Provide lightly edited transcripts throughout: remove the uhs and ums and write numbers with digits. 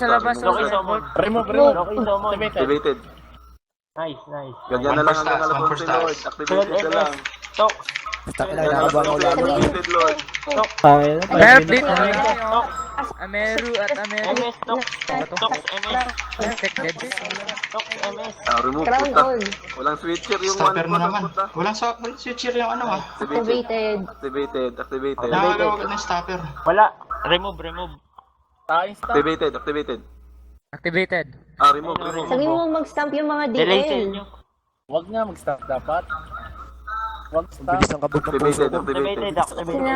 sa labas. Loki summon. Remove. Loki summon. Activated. Nice. Ganyan na lang ang nalabas si Lord. Activated na lang. Tok. Basta na nakabuang ko lang. Activated, Lord. Help dito. Ameru at Ameru. MS. Tok. MS. Protected. Tok. MS. Remove. Crown Puta. all. Walang switcher yung Stopper one mo ko. naman. Puta. Walang switcher yung ano ah. Activated. Activated. Nakakagawa ng stopper. Wala. Remove. Activated. Activated. Remove. Sabi mo mag-stamp yung mga Delay DL. nyo. Wag nga mag-stop dapat. Wag stop. Bilis ng kabog ng puso ko. Activated.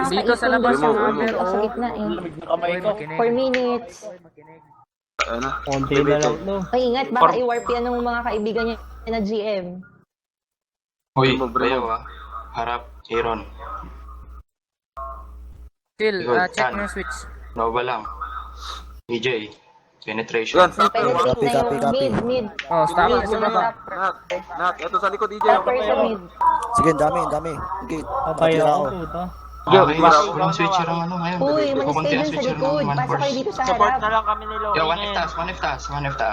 Dito sa labas yung yung Amber Amber, sa gitna eh. Lamig ng kamay ko. 4 minutes. Ano? Konti na lang no. Ay, ingat, baka i-warp yan ng mga kaibigan niya na GM. Uy, Remove. bayaw ah. Harap, Aaron. Chill, Good, check done. mo yung switch. Nova lang. DJ. Penetration. Yan, stop. Penetrate na yung Copy. mid. Oh, stop. Mid, Sa baba. Lahat. Ito sa likod, DJ. Stopper sa mid. Sige, ang dami. Okay, Patay matira ako ako. puta. Okay, walang switcher ang ano ngayon. Uy, Kukunti mag-stay ang dun sa switcher ng likod. one Pasok kayo force. dito sa Support harap. na lang kami ni Loki. Yo, one F taas.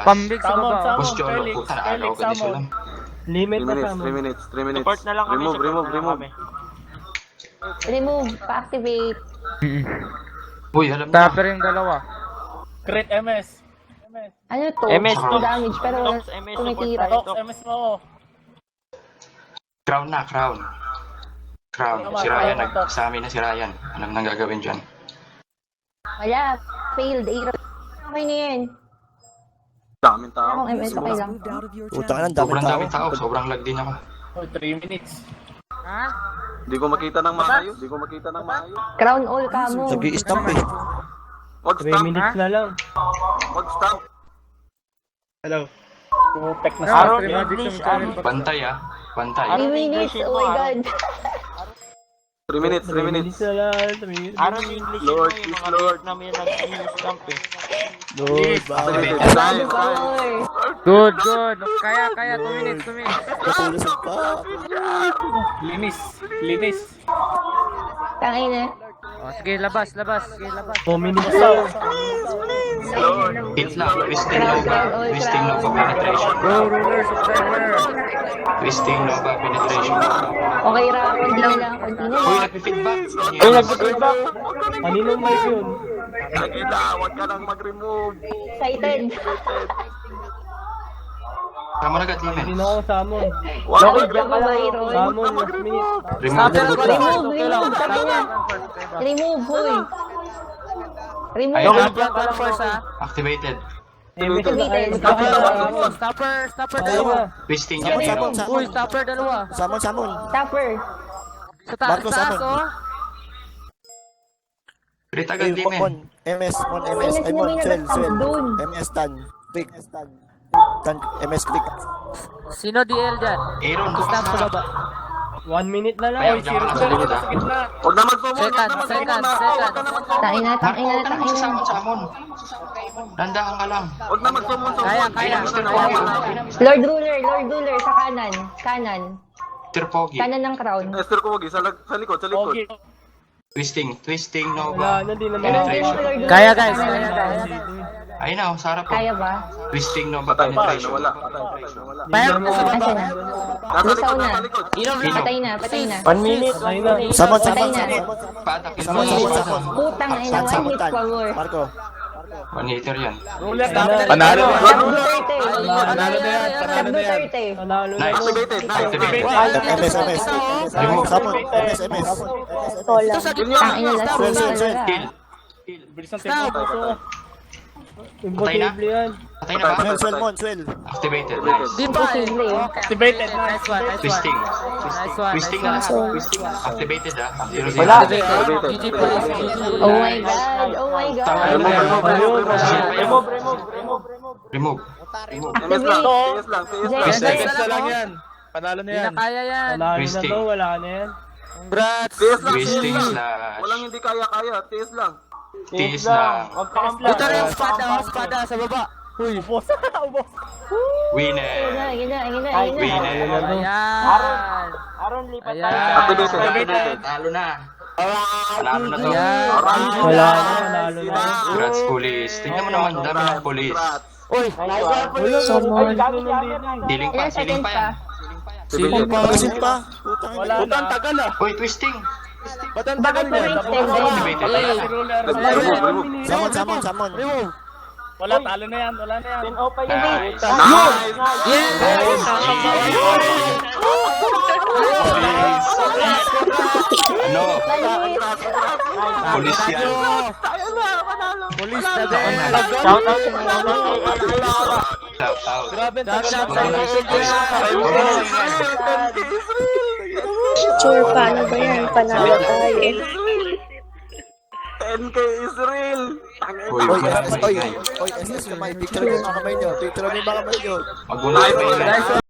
Pambig sa Summon, baba. summon. Boss Cholo, Felix, puta na Felix, alaw ka di summon. sulam. Limit 3 na minutes, sa 3 minutes, 3 minutes. Support na lang kami. Remove. Remove, pa-activate. Uy, alam na. Stopper yung dalawa. Crit MS. Ano to? MS Ang to. damage pero Tox, MS, tumitira. support Tox, MS mo. Crown. Si Ryan, sa amin na si Ryan. Alam nang gagawin dyan. Wala, failed. Okay na yan. Daming Wala tao. akong MS, okay lang. Utang na, ang daming Sobrang tao. daming tao. Sobrang lag din ako. Oh, 3 minutes. Ha? Hindi ko makita ng maayos. Crown all ka mo. Nag-i-stamp eh. Wag 3 stop. minutes na lang. Wag stop. Hello. Putek na Aaron, sa English. Bantay ah. Bantay. 3 minutes, oh my god. 3 minutes. 3 minutes na lang. 3 minutes. Aaron, English Lord, mo yung please, mga Lord. namin nag-stamp eh. Lord, bawal. Activated. Bago ka, Time. oy. Good. Kaya. 2 minutes. Natulusog pa. Linis. Tangin na. Oh, sige, labas. 2 minutes na. Hit lang. Twisting Nova penetration. Go, ruler, subscriber. Twisting Nova penetration. Okay, konti na lang. Uy, nagpi-feedback. Kaninong mic yun? Nakita, wag ka nang mag-remove. Excited. Tama na agad, Limen. Kanino ako summon? Bakit ka ba, Mayroon? Summon, last minute. Remove, sabi niya. Remove, hoy. Remove. Ayun. First, ha? Activated. Activated. Stopper Ayun dalawa. na. Twisting yan, Aaron. Uy, stopper dalawa. Samon. Stopper. Sa Marco, taas, summon. oh. Crit agad, Limen. Mon, MS. Ay, Mon, swell. MS tan. Quick. Tan, MS click. Sino DL dyan? Aaron, bukas Stop sa na. baba. 1 minute na lang. Ayaw, Oy, diyan ka lang sa zero likod, sa ah. gitna. Wag na mag-summon. Second. Tain na. Marco, huwag ka nang sasamon. Dandahan ka lang. Wag na mag-summon. Kaya. Mr. Pogi. Lord Ruler, sa kanan. Mr. Pogi. Kanan ng crown. Esther ko, wag. Sa likod. Okay. Twisting Wala Nova. na, di na Penetration. Kaya, guys. Ayun na, sa harap. Kaya ba? Twisting Nova Patay, penetration. nawala. Payag mo sa baba. Asa na? Nasa Lusaw likod, na. Patay na. 1 minute. Ayun na. Samon. Patay na. Patakin mo. Samon. Putang ina, 1 hit pa more. Marco. One hitter yan. Ruler, Panalo na. Duterte. Panalo na yan. Sab Duterte. Panalo na. Nice. Activated. Activated. MS. Remove. Samon. MS. Tola. Tangina, last Swell. hit talaga. Kill. Bilis ang tempo. Patay na? Imposible yan. Patay na ba? Swell, Mon. Swell. Activated. Nice. Di ba? Imposible. Activated. Nice one. Twisting. Nice one. Twisting na lang. Twisting. Activated ah. Zero. GG police. Oh my god. Remove. MS lang. CS lang. Yes, CS lang. lang yan. Panalo na Hindi na kaya yan. Panalo na Twisting. to, wala na yan. Congrats. CS lang. Twisting CS lang. slash. Walang hindi kaya. CS lang. Tiis lang. Dito rin yung espada sa baba. Uy, ubos. Ubos. Winner. Winner. Winner. Ayan. Aaron, lipat Ayan. tayo. Activated. Talo na. Panalo na to. Ayan. Wala na, nanalo na. Congrats, police. Tingnan mo naman, dami ng police. Uy, Diling pa, Ilan siling seconds pa pa? yan. Siling pa. Pagasin pa. Putang Wala ina. na. Uy, twisting. Ba't ang Bakit tagal pa niya? extended? Debated pa yan. Remove. Samon. Remove. Wala, talo na yan. Wala na yan. Nice. Ano? Police yan. Police na din. Shout out. Shout out. Grabe, ang tagal Shout na. out. Sure, paano ba yan? Panalo tayo eh. 10K Israel. Uy, Oy, SS kamay. Picture mo yung mga kamay nyo. Picture mo yung mga kamay nyo. Mag-unay pa yun.